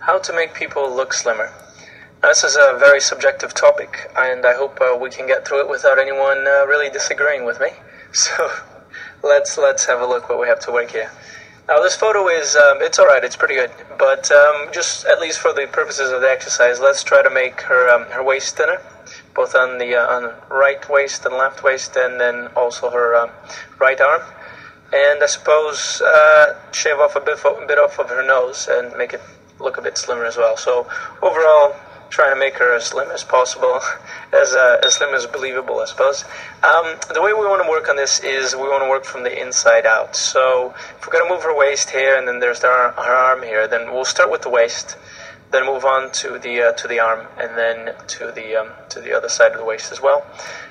How to make people look slimmer. Now, this is a very subjective topic, and I hope we can get through it without anyone really disagreeing with me. So let's have a look what we have to work here. Now, this photo is, it's alright, it's pretty good, but just at least for the purposes of the exercise, let's try to make her waist thinner, both on the on right waist and left waist, and then also her right arm. And I suppose shave off a bit off of her nose and make it look a bit slimmer as well. So overall, trying to make her as slim as possible, as slim as believable, I suppose. The way we want to work on this is we want to work from the inside out. So if we're going to move her waist here, and then there's her arm here, then we'll start with the waist, then move on to the arm, and then to the other side of the waist as well.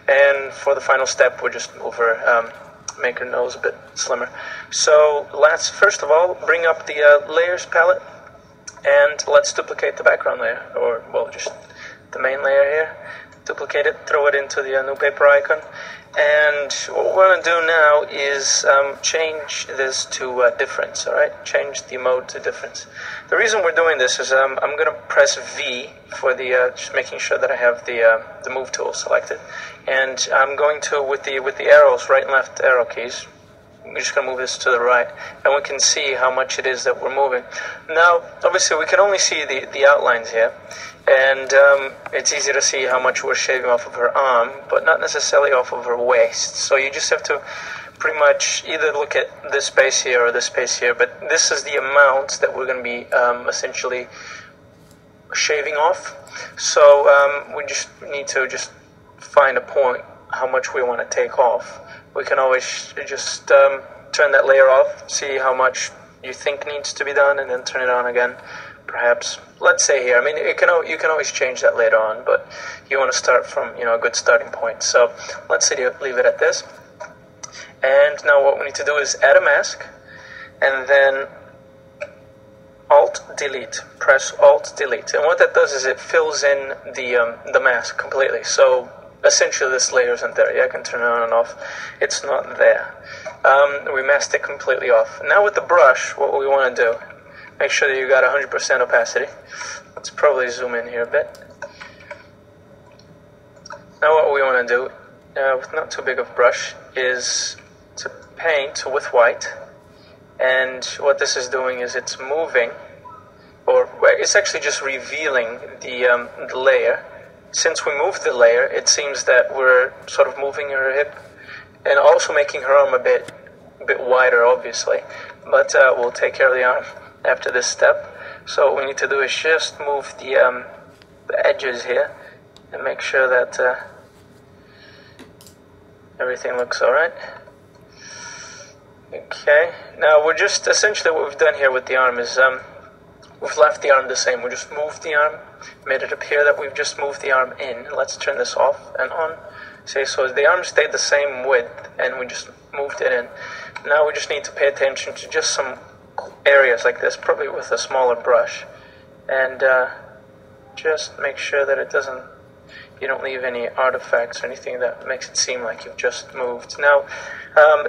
And for the final step, we'll just move her, make her nose a bit slimmer. So let's first of all bring up the layers palette, and let's duplicate the background layer, or well, just the main layer here. Duplicate it, throw it into the new paper icon, and what we're going to do now is change this to difference. All right, change the mode to difference. The reason we're doing this is I'm going to press V for the just making sure that I have the move tool selected, and I'm going to with the arrows, right and left arrow keys. We're just going to move this to the right, and we can see how much it is that we're moving. Now, obviously, we can only see the outlines here, and it's easy to see how much we're shaving off of her arm, but not necessarily off of her waist. So you just have to pretty much either look at this space here or this space here, but this is the amount that we're going to be essentially shaving off. So we just need to just find a point how much we want to take off. We can always just turn that layer off, see how much you think needs to be done, and then turn it on again. Perhaps, let's say here. I mean, you can always change that later on, but you want to start from a good starting point. So let's leave it at this. And now what we need to do is add a mask, and then Alt-Delete. Press Alt-Delete, and what that does is it fills in the mask completely. So essentially this layer isn't there. Yeah, I can turn it on and off. It's not there. We masked it completely off. Now with the brush, what we want to do, make sure that you got 100% opacity. Let's probably zoom in here a bit. Now what we want to do, with not too big of a brush, is to paint with white. And what this is doing is it's moving, or it's actually just revealing the layer. Since we moved the layer, it seems that we're sort of moving her hip and also making her arm a bit wider, obviously. But we'll take care of the arm after this step. So what we need to do is just move the edges here and make sure that everything looks all right. Okay. Now we're just essentially what we've done here with the arm is we've left the arm the same. We just moved the arm, made it appear that we've just moved the arm in. Let's turn this off and on. See, so the arm stayed the same width, and we just moved it in. Now we just need to pay attention to just some areas like this, probably with a smaller brush, and just make sure that you don't leave any artifacts or anything that makes it seem like you've just moved. Now,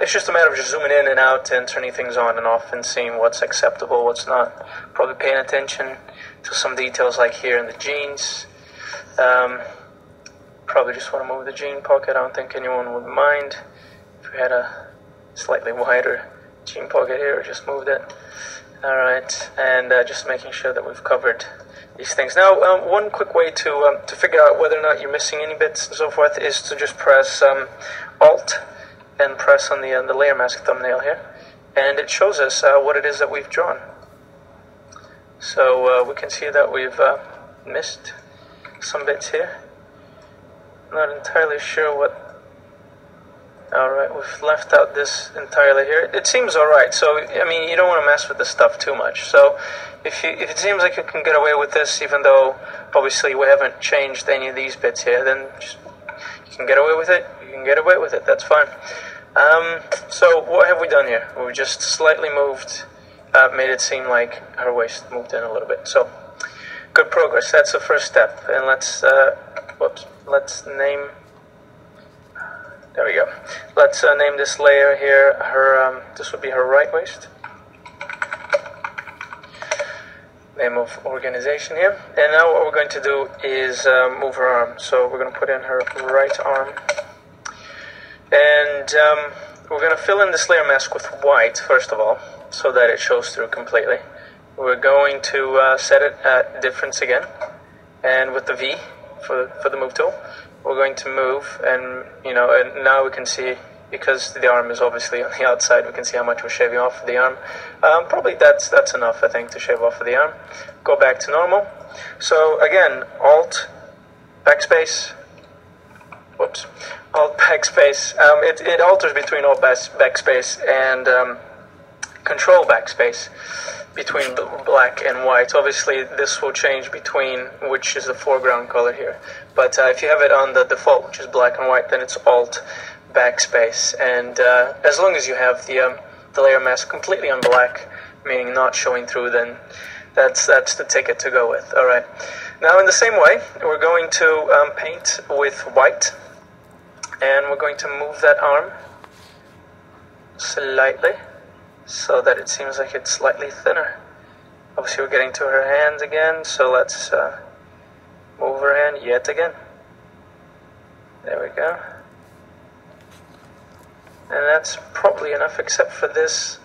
it's just a matter of just zooming in and out and turning things on and off and seeing what's acceptable, what's not. Probably paying attention to some details like here in the jeans. Probably just want to move the jean pocket. I don't think anyone would mind if we had a slightly wider jean pocket here, just moved it. Alright, and just making sure that we've covered these things. Now, one quick way to figure out whether or not you're missing any bits and so forth is to just press Alt and press on the layer mask thumbnail here, and it shows us what it is that we've drawn. So we can see that we've missed some bits here. Not entirely sure what. Alright, we've left out this entirely here. It seems alright, so I mean, you don't want to mess with this stuff too much. So if it seems like you can get away with this, even though obviously we haven't changed any of these bits here, then just, you can get away with it. You can get away with it. That's fine. So what have we done here? We've just slightly moved, made it seem like her waist moved in a little bit. So good progress. That's the first step. And let's name. There we go. Let's name this layer here this would be her right waist. name of organization here. And now what we're going to do is move her arm. So we're going to put in her right arm. And we're going to fill in this layer mask with white, first of all, so that it shows through completely. We're going to set it at difference again. And with the V for the move tool, we're going to move, and and now we can see, because the arm is obviously on the outside, we can see how much we're shaving off of the arm. Probably that's enough, I think, to shave off of the arm. Go back to normal. So again, Alt, backspace, whoops, Alt, backspace. It alters between Alt, backspace and Control, backspace, between black and white. Obviously, this will change between which is the foreground color here. But if you have it on the default, which is black and white, then it's Alt, backspace. And as long as you have the layer mask completely on black, meaning not showing through, then that's the ticket to go with. All right. Now, in the same way, we're going to paint with white, and we're going to move that arm slightly, so that it seems like it's slightly thinner. Obviously, we're getting to her hands again, so let's move her hand yet again. There we go. And that's probably enough, except for this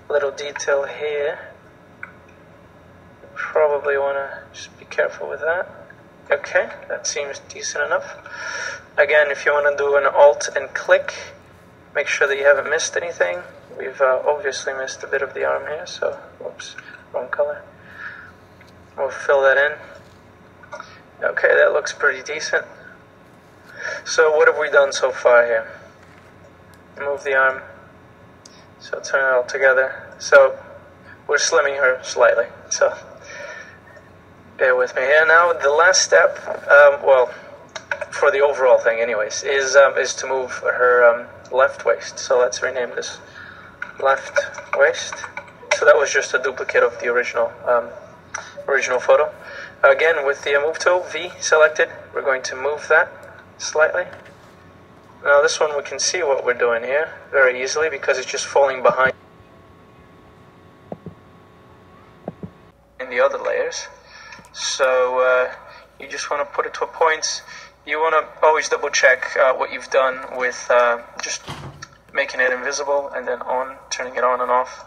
little detail here. You probably want to just be careful with that. Okay, that seems decent enough. Again, if you want to do an Alt and click, make sure that you haven't missed anything. We've obviously missed a bit of the arm here, so, whoops, wrong color. We'll fill that in. Okay, that looks pretty decent. So what have we done so far here? Move the arm, so turn it all together. So we're slimming her slightly, so bear with me here. Now the last step, well, for the overall thing anyways, is to move her left waist. So let's rename this left waist. So that was just a duplicate of the original photo. Again, with the move tool, V selected, we're going to move that slightly. Now this one we can see what we're doing here very easily, because it's just falling behind in the other layers. So you just want to put it to a point. You want to always double check what you've done with just making it invisible, and then turning it on and off,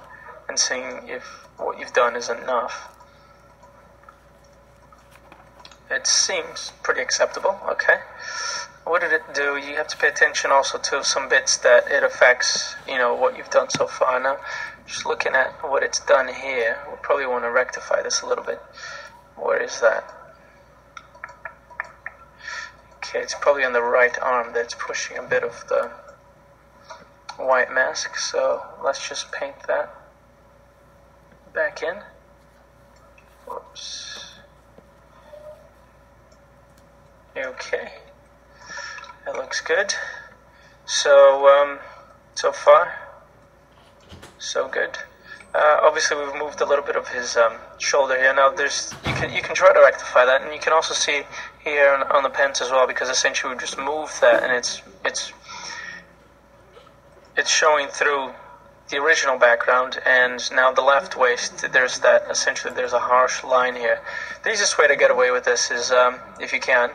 and seeing if what you've done is enough. It seems pretty acceptable. Okay. What did it do? You have to pay attention also to some bits that it affects, what you've done so far. Now, just looking at what it's done here, we'll probably want to rectify this a little bit. Where is that? Okay, it's probably on the right arm that's pushing a bit of the white mask, so let's just paint that back in. Whoops. Okay. That looks good. So, so far, so good. Obviously, we've moved a little bit of his shoulder here. Now, you can try to rectify that, and you can also see here on the pants as well, because essentially we just moved that, and it's showing through the original background. And now the left waist, there's a harsh line here. The easiest way to get away with this is, if you can,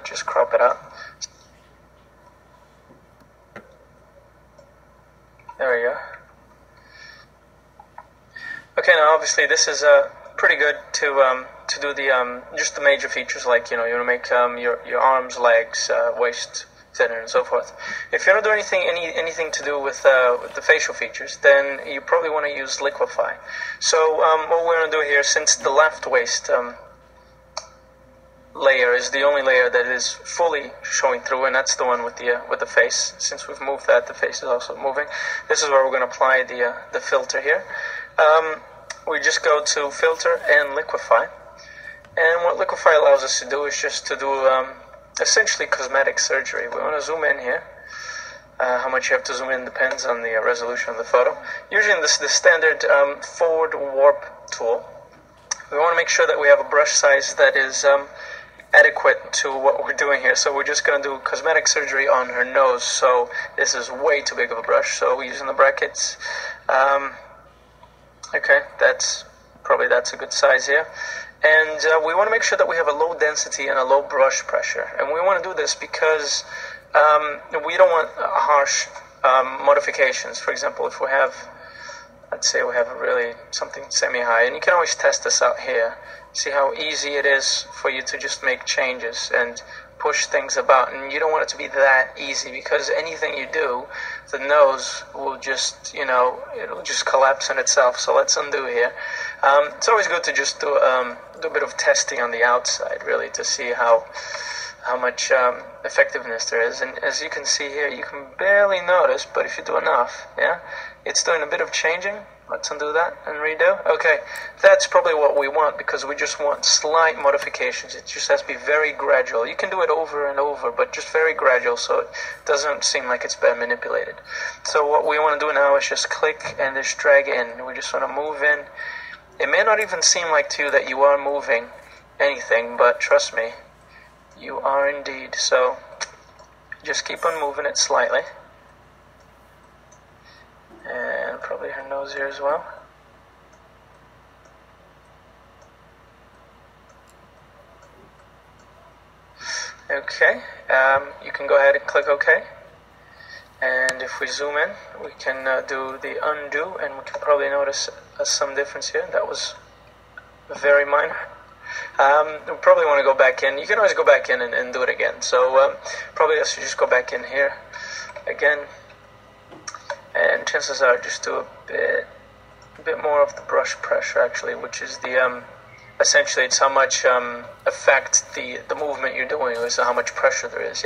just crop it out. There we go. Okay, now obviously this is pretty good to do the just the major features, like you want to make your arms, legs, waist thinner, and so forth. If you don't do anything to do with the facial features, then you probably want to use Liquify. So what we're going to do here, since the left waist layer is the only layer that is fully showing through, and that's the one with the face. Since we've moved that, the face is also moving. This is where we're going to apply the filter here. We just go to Filter and Liquify, and what Liquify allows us to do is just to do essentially cosmetic surgery. We want to zoom in here. How much you have to zoom in depends on the resolution of the photo. Using the standard forward warp tool, we want to make sure that we have a brush size that is adequate to what we're doing here. So we're just going to do cosmetic surgery on her nose. So this is way too big of a brush, so we're using the brackets. Okay, that's a good size here. And we want to make sure that we have a low density and a low brush pressure. And we want to do this because we don't want harsh modifications. For example, if we have, let's say we have really something semi-high, and you can always test this out here. See how easy it is for you to just make changes and push things about. And you don't want it to be that easy, because anything you do, the nose will just, it'll just collapse on itself. So let's undo here. It's always good to just do a bit of testing on the outside, really, to see how much effectiveness there is. And as you can see here, you can barely notice, but if you do enough, it's doing a bit of changing. Let's undo that and redo. Okay, that's probably what we want, because we just want slight modifications. It just has to be very gradual. You can do it over and over, but just very gradual, so it doesn't seem like it's been manipulated. So what we want to do now is just click and just drag in. We just want to move in. It may not even seem like to you that you are moving anything, but trust me, you are indeed. So just keep on moving it slightly. And probably her nose here as well. Okay, you can go ahead and click OK. And if we zoom in, we can do the undo, and we can probably notice some difference here. That was very minor. We probably want to go back in. You can always go back in and do it again. So probably I should just go back in here again. And chances are just do a bit more of the brush pressure, actually, which is the essentially it's how much effect the movement you're doing is, how much pressure there is.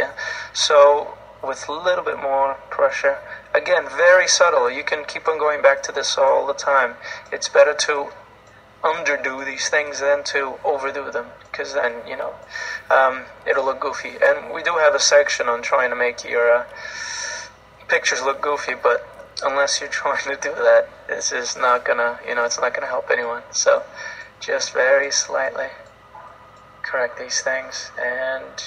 So with a little bit more pressure, again, very subtle. You can keep on going back to this all the time. It's better to underdo these things than to overdo them, because then it'll look goofy. And we do have a section on trying to make your pictures look goofy, but unless you're trying to do that, this is not gonna, it's not gonna help anyone. So just very slightly correct these things, and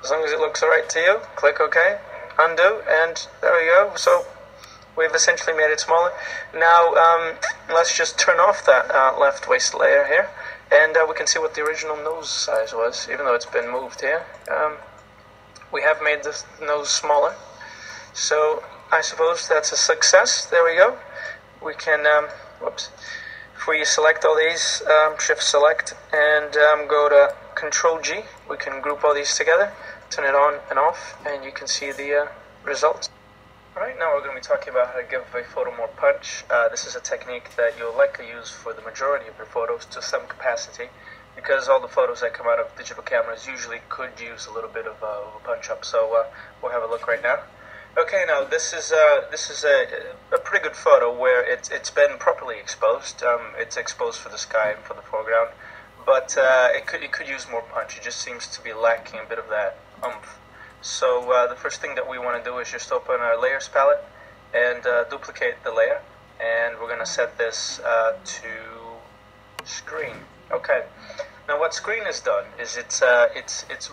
as long as it looks alright to you, click OK, undo, and there we go. So we've essentially made it smaller. Now let's just turn off that left waist layer here, and we can see what the original nose size was, even though it's been moved here. We have made the nose smaller, so I suppose that's a success. There we go. We can, if we select all these, shift select, and go to Control G, we can group all these together, turn it on and off, and you can see the results. Alright, now we're going to be talking about how to give a photo more punch. This is a technique that you'll likely use for the majority of your photos to some capacity, because all the photos that come out of digital cameras usually could use a little bit of a punch up. So we'll have a look right now. Okay, now this is a pretty good photo where it's been properly exposed. It's exposed for the sky and for the foreground, but it could use more punch. It just seems to be lacking a bit of that oomph. So the first thing that we want to do is just open our layers palette and duplicate the layer, and we're going to set this to screen. Okay. Now what screen has done is it's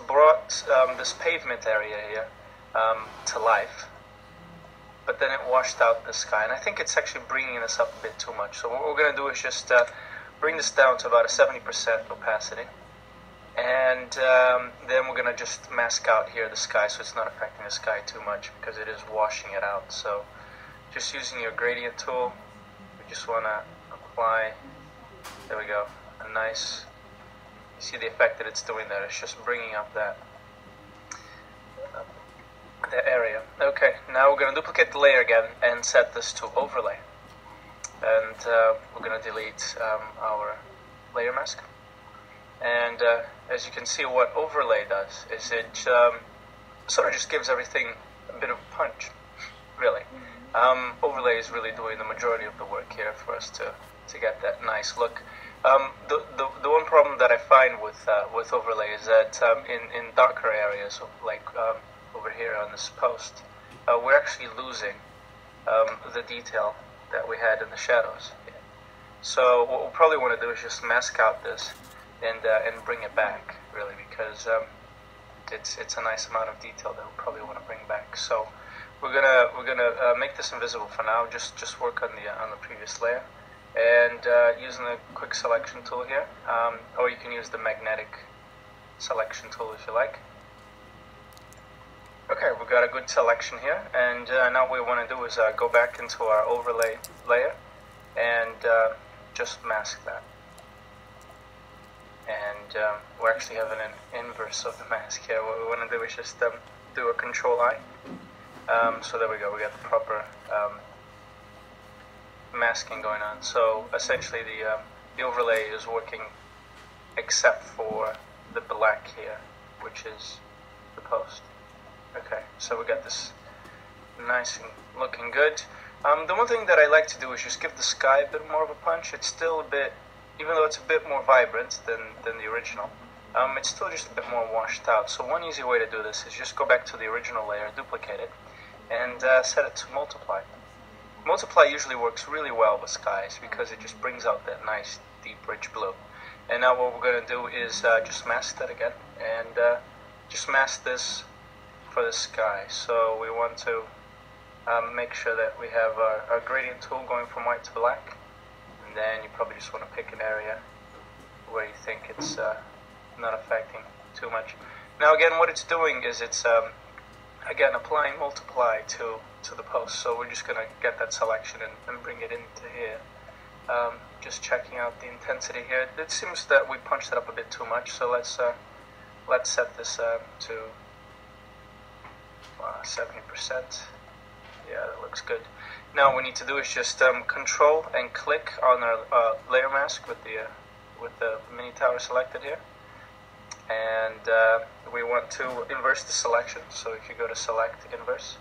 brought this pavement area here to life, but then it washed out the sky, and I think it's actually bringing this up a bit too much. So what we're going to do is just bring this down to about a 70% opacity, and then we're going to just mask out here the sky, so it's not affecting the sky too much, because it is washing it out. So just using your gradient tool, we just want to apply, there we go, a nice, you see the effect that it's doing there. It's just bringing up that area. Okay, now we're going to duplicate the layer again and set this to overlay, and we're going to delete our layer mask. And as you can see, what overlay does is it sort of just gives everything a bit of punch, really. Overlay is really doing the majority of the work here for us to get that nice look. The one problem that I find with overlay is that in darker areas, like over here on this post, we're actually losing the detail that we had in the shadows. So what we'll probably want to do is just mask out this and bring it back. really, because it's a nice amount of detail that we'll probably want to bring back. So we're gonna make this invisible for now. Just work on the previous layer, and using the quick selection tool here, or you can use the magnetic selection tool if you like. Okay, we've got a good selection here, and now what we want to do is go back into our overlay layer and just mask that. And we're actually having an inverse of the mask here. What we want to do is just do a Control I. So there we go, we got the proper masking going on. So essentially the overlay is working except for the black here, which is the post. Okay, so we got this nice and looking good. The one thing that I like to do is just give the sky a bit more of a punch. It's still a bit, even though it's a bit more vibrant than the original, it's still just a bit more washed out. So one easy way to do this is just go back to the original layer, duplicate it, and set it to multiply. Multiply usually works really well with skies because it just brings out that nice deep rich blue. And now what we're going to do is just mask that again, and just mask this for the sky. So we want to make sure that we have our gradient tool going from white to black, and then you probably just want to pick an area where you think it's not affecting too much. Now again, what it's doing is it's again applying multiply to the post. So we're just going to get that selection and bring it into here. Just checking out the intensity here. It seems that we punched it up a bit too much, so let's set this to 70%. Yeah, that looks good. Now what we need to do is just control and click on our layer mask with the mini tower selected here, and we want to inverse the selection. So if you go to select inverse,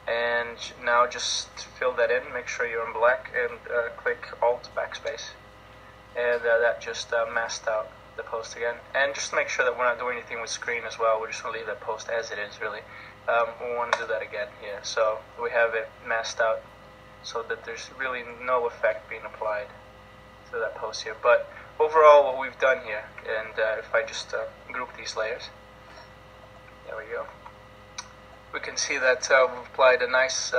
and now just fill that in, make sure you're in black, and click Alt backspace, and that just masked out the post again. And just make sure that we're not doing anything with screen as well. We're just going to leave that post as it is, really. We want to do that again here. So we have it masked out so that there's really no effect being applied to that post here. But overall, what we've done here, and if I just group these layers, there we go, we can see that we've applied a nice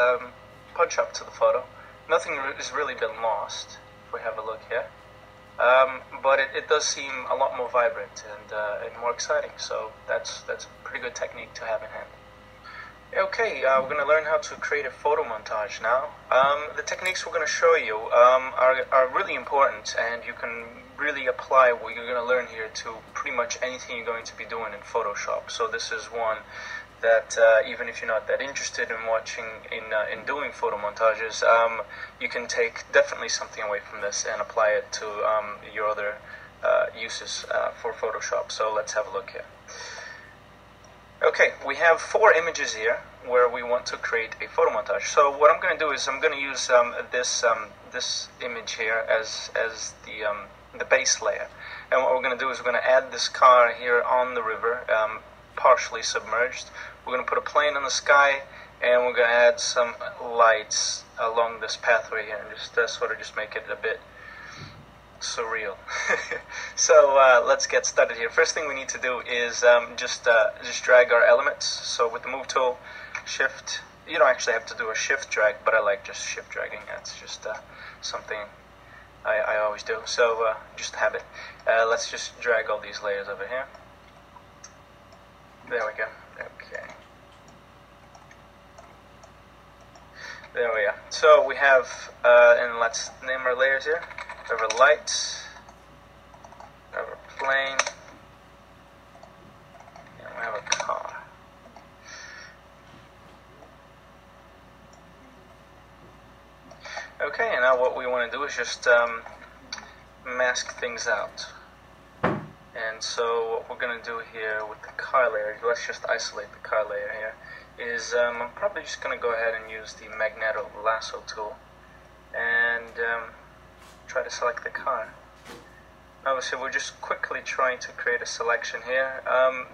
punch up to the photo. Nothing has really been lost if we have a look here. But it does seem a lot more vibrant and more exciting, so that's a pretty good technique to have in hand. Okay, we're going to learn how to create a photo montage now. The techniques we're going to show you are really important, and you can really apply what you're going to learn here to pretty much anything you're going to be doing in Photoshop. So this is one that even if you're not that interested in watching, in doing photo montages, you can take definitely something away from this and apply it to your other uses for Photoshop. So let's have a look here. Okay, we have 4 images here where we want to create a photo montage. So what I'm going to do is I'm going to use this image here as the base layer. And what we're going to do is we're going to add this car here on the river, partially submerged. We're going to put a plane in the sky, and we're going to add some lights along this pathway here, and just sort of just make it a bit surreal. So let's get started here. First thing we need to do is just drag our elements. So with the move tool, shift. You don't actually have to do a shift drag, but I like just shift dragging. That's just something I always do. So just habit. Let's just drag all these layers over here. There we go. Okay. There we are. So we have, and let's name our layers here. We have a light, we have a plane, and we have a car. Okay, and now what we want to do is just mask things out. And so what we're going to do here with the car layer, let's just isolate the car layer here, is I'm probably just going to go ahead and use the magneto lasso tool and try to select the car. Obviously we're just quickly trying to create a selection here.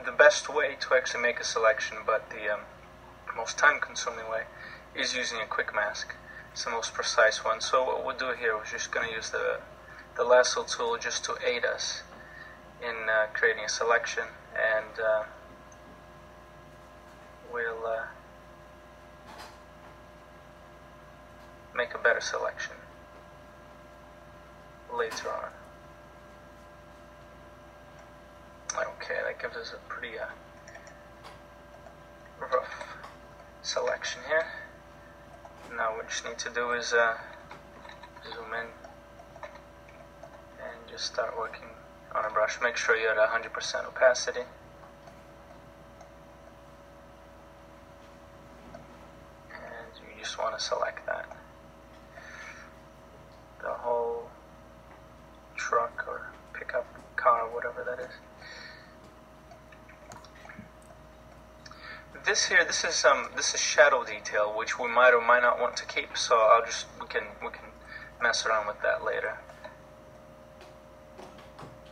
The best way to actually make a selection, but the most time consuming way, is using a quick mask. It's the most precise one. So what we'll do here is just going to use the lasso tool just to aid us in creating a selection, and we'll make a better selection later on. Okay, that gives us a pretty rough selection here. Now what we just need to do is zoom in and just start working on a brush. Make sure you're at 100% opacity. And you just want to select that. The whole truck or pickup car, whatever that is. This is shadow detail, which we might or might not want to keep. So we can mess around with that later.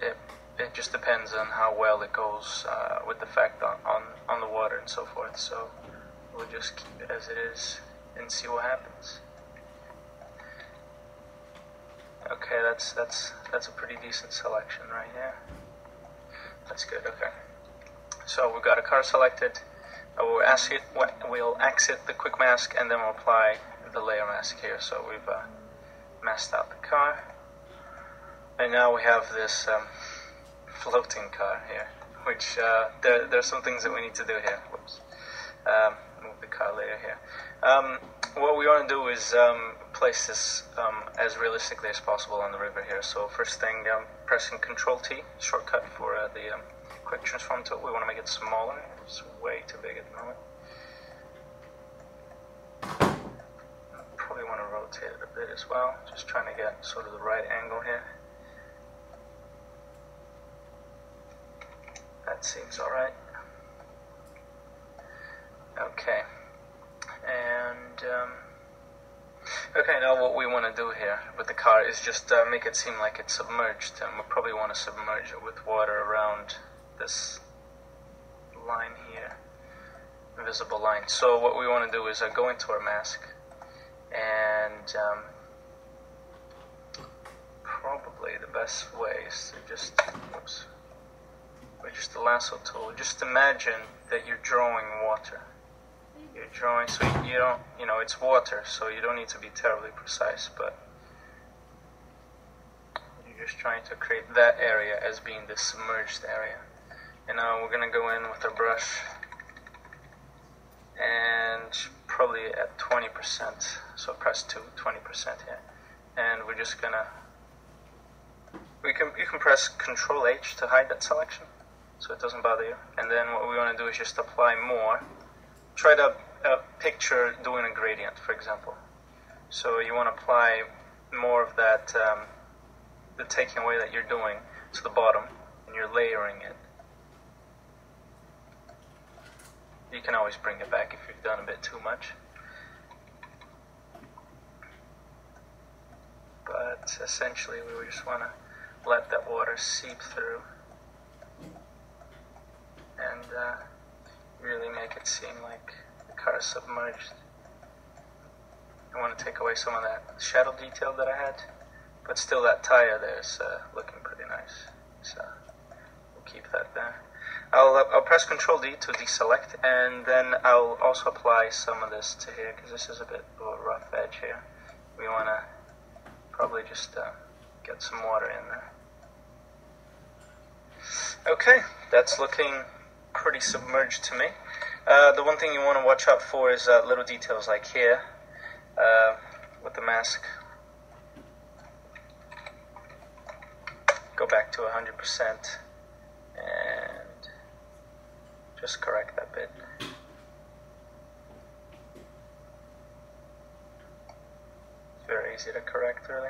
It just depends on how well it goes with the effect on the water and so forth. So we'll just keep it as it is and see what happens. Okay, that's a pretty decent selection right here. That's good. Okay, so we've got a car selected. We'll exit the quick mask, and then we'll apply the layer mask here. So we've masked out the car, and now we have this floating car here, which there are some things that we need to do here. Whoops. Move the car layer here. What we want to do is place this as realistically as possible on the river here. So first thing, pressing Control T, shortcut for the quick transform tool. We want to make it smaller. It's way too big at the moment. Probably want to rotate it a bit as well. Just trying to get sort of the right angle here. That seems alright. Okay. And okay, now what we want to do here with the car is just make it seem like it's submerged, and we probably want to submerge it with water around this line here, invisible line. So what we want to do is go into our mask, and probably the best way is to just, with just the lasso tool, just imagine that you're drawing water. You're drawing, so you don't, it's water, so you don't need to be terribly precise, but you're just trying to create that area as being the submerged area. And now we're going to go in with our brush, and probably at 20%, so press 20% here, and we're just going to, you can press Control H to hide that selection, so it doesn't bother you, and then what we want to do is just apply more. Try to picture doing a gradient, for example. So you want to apply more of that, the taking away that you're doing to the bottom, and you're layering it. You can always bring it back if you've done a bit too much. But essentially we just want to let that water seep through and really make it seem like the car is submerged. I want to take away some of that shadow detail that I had, but still that tire there is looking pretty nice. So we'll keep that there. I'll press Control D to deselect, and then I'll also apply some of this to here, because this is a bit of a rough edge here. We want to probably just get some water in there. Okay, that's looking pretty submerged to me. The one thing you want to watch out for is little details like here with the mask. Go back to 100% and just correct that bit. It's very easy to correct, really.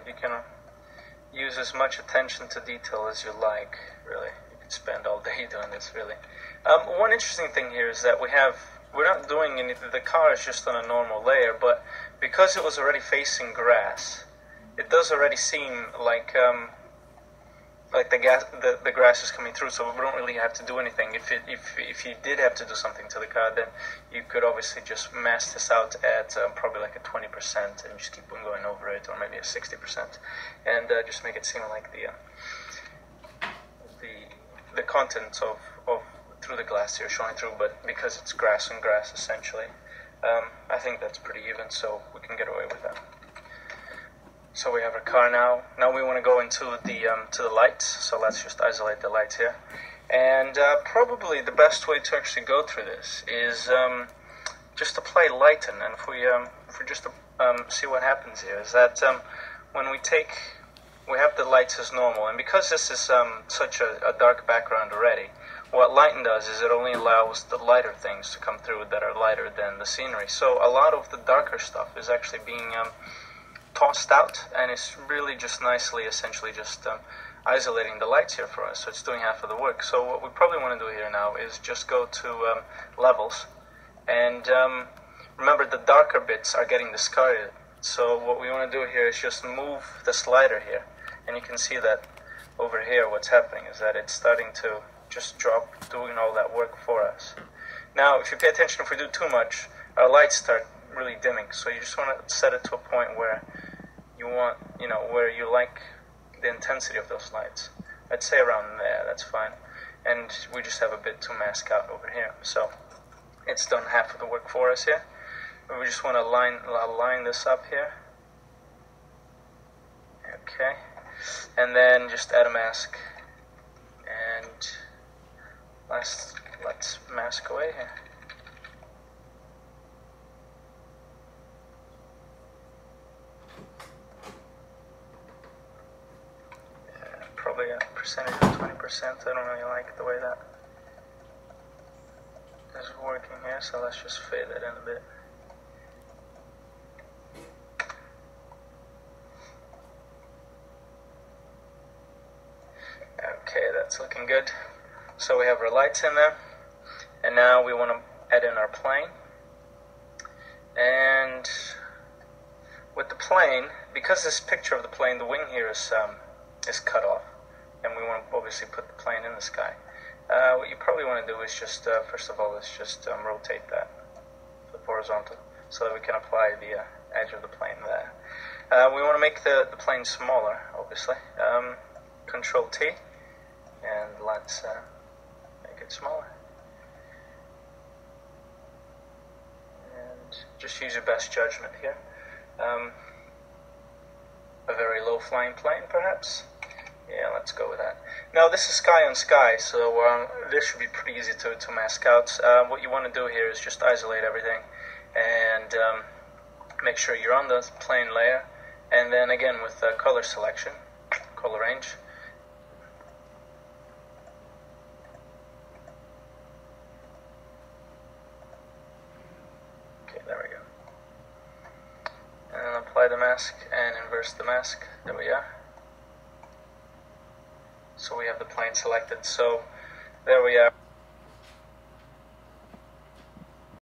You can use as much attention to detail as you like, really. You can spend all day doing this, really. One interesting thing here is that we're not doing anything, the car is just on a normal layer, but because it was already facing grass, it does already seem like like the grass is coming through, so we don't really have to do anything. If you did have to do something to the car, then you could obviously just mask this out at probably like a 20% and just keep on going over it, or maybe a 60%, and just make it seem like the contents of through the glass you're showing through, but because it's grass and grass essentially, I think that's pretty even, so we can get away with that. So we have our car now. Now we want to go into the lights. So let's just isolate the lights here. And probably the best way to actually go through this is just apply lighten. And if we just see what happens here is that when we have the lights as normal, and because this is such a dark background already, what lighten does is it only allows the lighter things to come through that are lighter than the scenery. So a lot of the darker stuff is actually being tossed out, and it's really just nicely, essentially just isolating the lights here for us, so it's doing half of the work. So what we probably want to do here now is just go to levels, and remember the darker bits are getting discarded. So what we want to do here is just move the slider here, and you can see that over here what's happening is that it's starting to just drop, doing all that work for us. Now if you pay attention, if we do too much, our lights start really dimming, so you just want to set it to a point where you want, where you like the intensity of those lights. I'd say around there, that's fine. And we just have a bit to mask out over here. So it's done half of the work for us here. We just want to line this up here. Okay. And then just add a mask. And let's mask away here. Probably a percentage of 20%. I don't really like the way that is working here, so let's just fade that in a bit. Okay, that's looking good. So we have our lights in there, and now we want to add in our plane. And with the plane, because this picture of the plane, the wing here is cut off, and we want to obviously put the plane in the sky. What you probably want to do is just, first of all, let's just rotate that, flip horizontal, so that we can apply the edge of the plane there. We want to make the plane smaller, obviously. Control T, and let's make it smaller. And just use your best judgment here. A very low flying plane, perhaps. Yeah, let's go with that. Now this is sky on sky, so this should be pretty easy to mask out. What you want to do here is just isolate everything, and make sure you're on the plane layer, and then again with color selection, color range. Okay, there we go. And then apply the mask and inverse the mask. There we are. So we have the plane selected, so there we are.